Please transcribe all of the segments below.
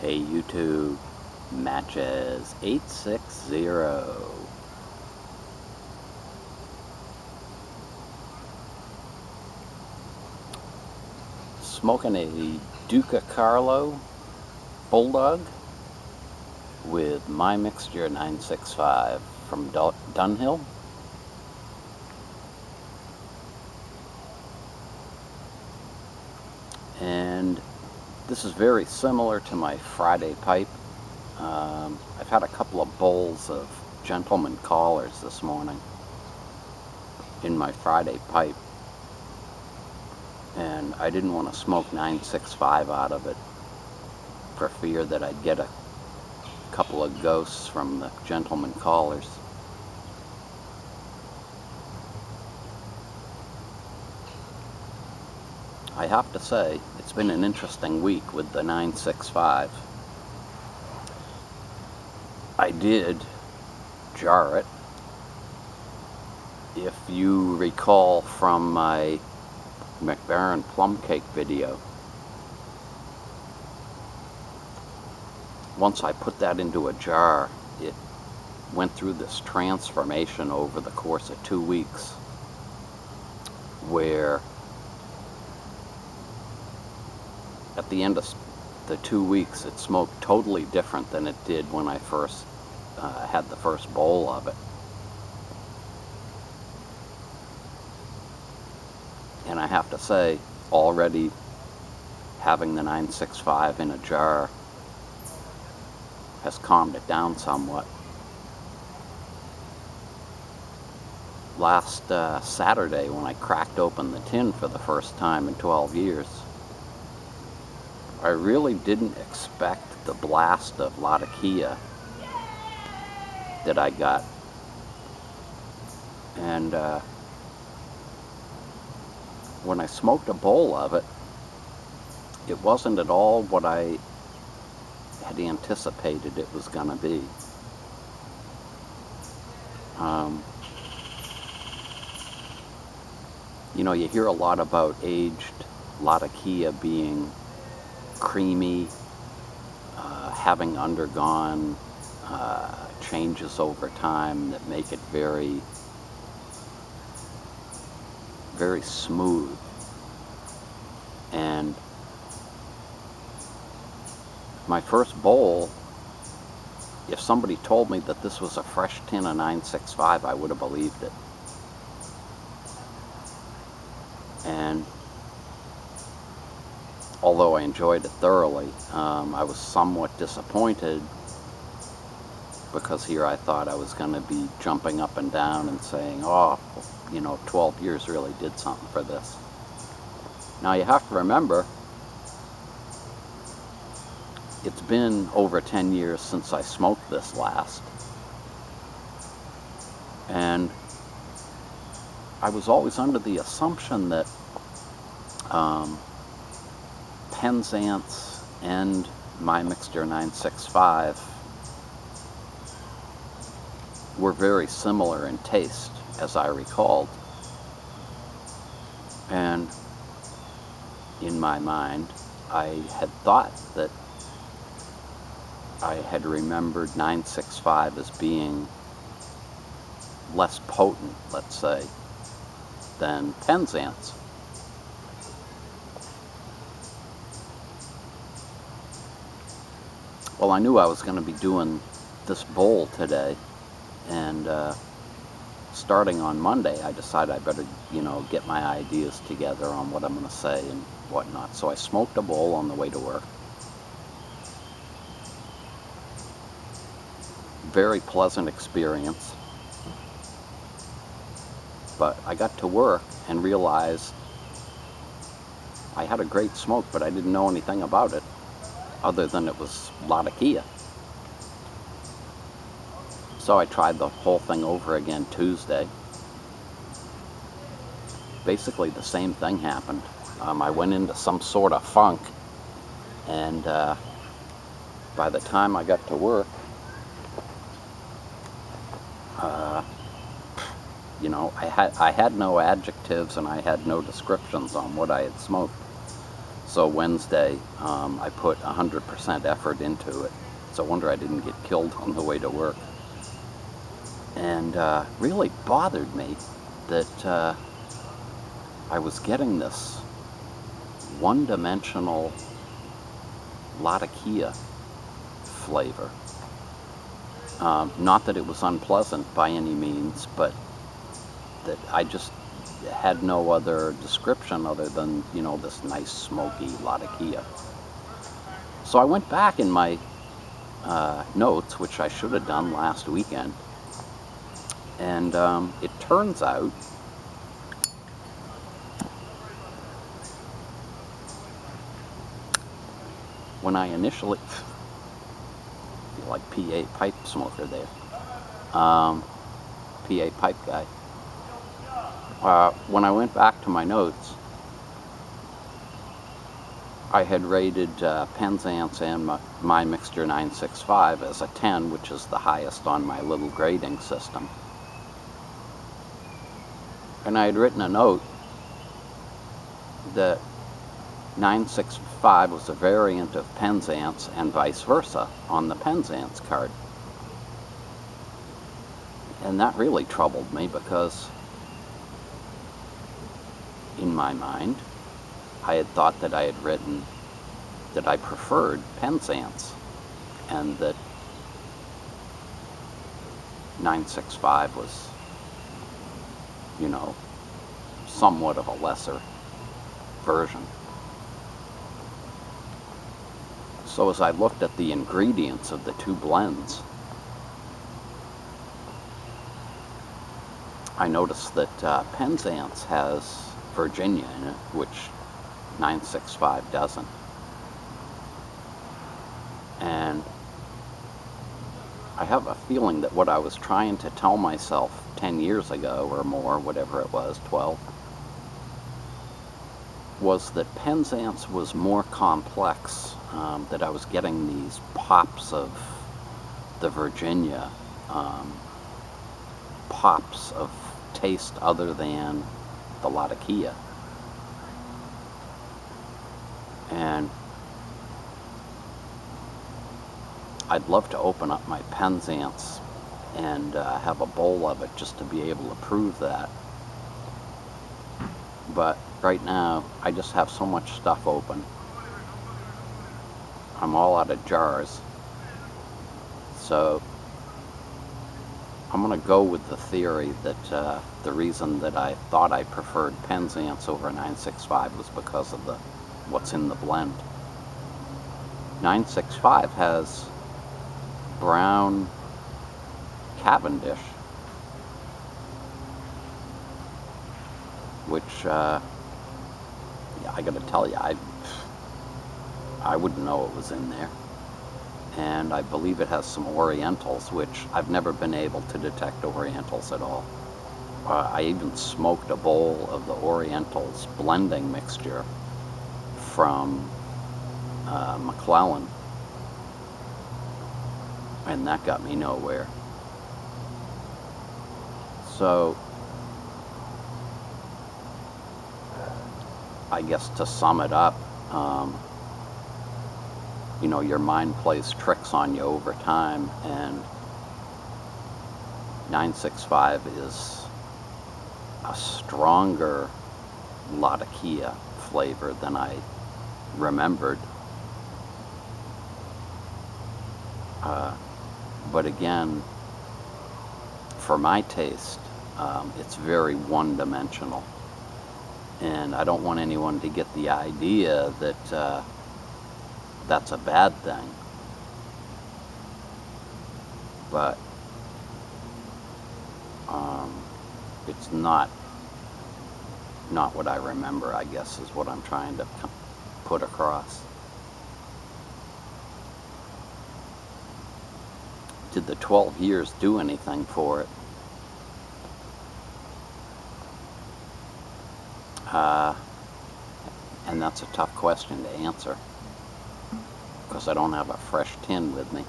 Hey YouTube, matches 860. Smoking a Duca Carlo Bulldog with My Mixture 965 from Dunhill. And this is very similar to my Friday pipe. I've had a couple of bowls of Gentleman Callers this morning in my Friday pipe, and I didn't want to smoke 965 out of it for fear that I'd get a couple of ghosts from the Gentleman Callers. I have to say, it's been an interesting week with the 965. I did jar it. If you recall from my McBaron plum cake video, once I put that into a jar, it went through this transformation over the course of 2 weeks where at the end of the 2 weeks it smoked totally different than it did when I first had the first bowl of it. And I have to say, already having the 965 in a jar has calmed it down somewhat. Last Saturday, when I cracked open the tin for the first time in 12 years, I really didn't expect the blast of Latakia that I got. And when I smoked a bowl of it, it wasn't at all what I had anticipated it was going to be. You know, you hear a lot about aged Latakia being creamy, having undergone changes over time that make it very, very smooth. And my first bowl, if somebody told me that this was a fresh tin of 965, I would have believed it. And although I enjoyed it thoroughly, I was somewhat disappointed because here I thought I was going to be jumping up and down and saying, oh, you know, 12 years really did something for this. Now you have to remember, it's been over 10 years since I smoked this last. And I was always under the assumption that Penzance and My Mixture 965 were very similar in taste, as I recalled. And in my mind, I had thought that I had remembered 965 as being less potent, let's say, than Penzance. Well, I knew I was going to be doing this bowl today, and starting on Monday, I decided I better, you know, get my ideas together on what I'm going to say and whatnot. So I smoked a bowl on the way to work. Very pleasant experience. But I got to work and realized I had a great smoke, but I didn't know anything about it other than it was Latakia. So I tried the whole thing over again Tuesday. Basically the same thing happened. I went into some sort of funk, and by the time I got to work, you know, I had no adjectives and I had no descriptions on what I had smoked. So Wednesday, I put 100% effort into it. It's a wonder I didn't get killed on the way to work. And really bothered me that I was getting this one-dimensional Latakia flavor. Not that it was unpleasant by any means, but that I just had no other description other than, you know, this nice smoky Latakia. So I went back in my notes, which I should have done last weekend, and it turns out when I initially feel like PA pipe smoker there, PA pipe guy. When I went back to my notes, I had rated Penzance and My Mixture 965 as a 10, which is the highest on my little grading system. And I had written a note that 965 was a variant of Penzance and vice versa on the Penzance card. And that really troubled me because in my mind, I had thought that I had written that I preferred Penzance and that 965 was, you know, somewhat of a lesser version. So as I looked at the ingredients of the two blends, I noticed that Penzance has Virginia in it, which 965 doesn't. And I have a feeling that what I was trying to tell myself 10 years ago or more, whatever it was, 12, was that Penzance was more complex, that I was getting these pops of the Virginia, pops of taste other than the Latakia. And I'd love to open up my Penzance and have a bowl of it just to be able to prove that. But right now, I just have so much stuff open. I'm all out of jars. So I'm going to go with the theory that the reason that I thought I preferred Penzance over 965 was because of what's in the blend. 965 has brown Cavendish, which, yeah, I gotta tell you, I wouldn't know it was in there. And I believe it has some Orientals, which I've never been able to detect Orientals at all. I even smoked a bowl of the Orientals blending mixture from McClellan, and that got me nowhere. So I guess to sum it up, you know, your mind plays tricks on you over time, and 965 is a stronger Latakia flavor than I remembered. But again, for my taste, it's very one-dimensional. And I don't want anyone to get the idea that that's a bad thing. But it's not what I remember, I guess, is what I'm trying to put across. Did the 12 years do anything for it? And that's a tough question to answer, because I don't have a fresh tin with me.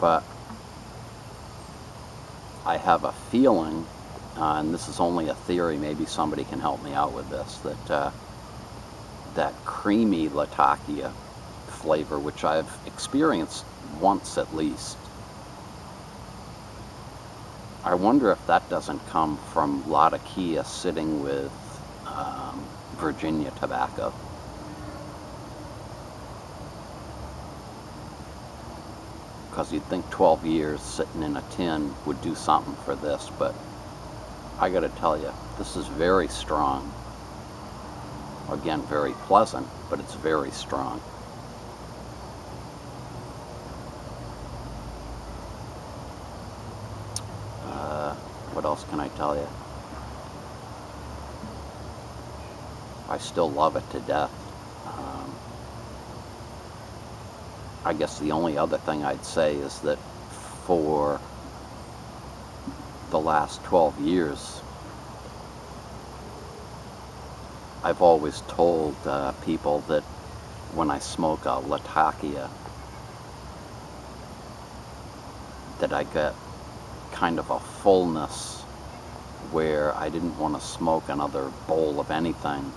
But I have a feeling and this is only a theory, maybe somebody can help me out with this, that that creamy Latakia flavor, which I've experienced once at least, I wonder if that doesn't come from Latakia sitting with Virginia tobacco. Because you'd think 12 years sitting in a tin would do something for this, but I gotta tell you, this is very strong. Again, very pleasant, but it's very strong. What else can I tell you? I still love it to death. I guess the only other thing I'd say is that for the last 12 years, I've always told people that when I smoke a Latakia, that I get kind of a fullness where I didn't want to smoke another bowl of anything,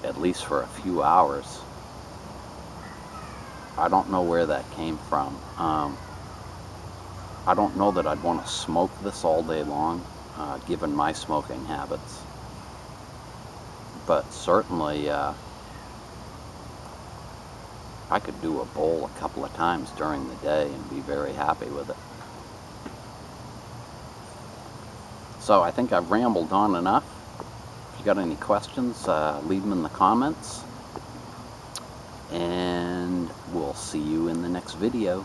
at least for a few hours. I don't know where that came from. I don't know that I'd want to smoke this all day long, given my smoking habits. But certainly, I could do a bowl a couple of times during the day and be very happy with it. So I think I've rambled on enough. If you got any questions, leave them in the comments. And we'll see you in the next video.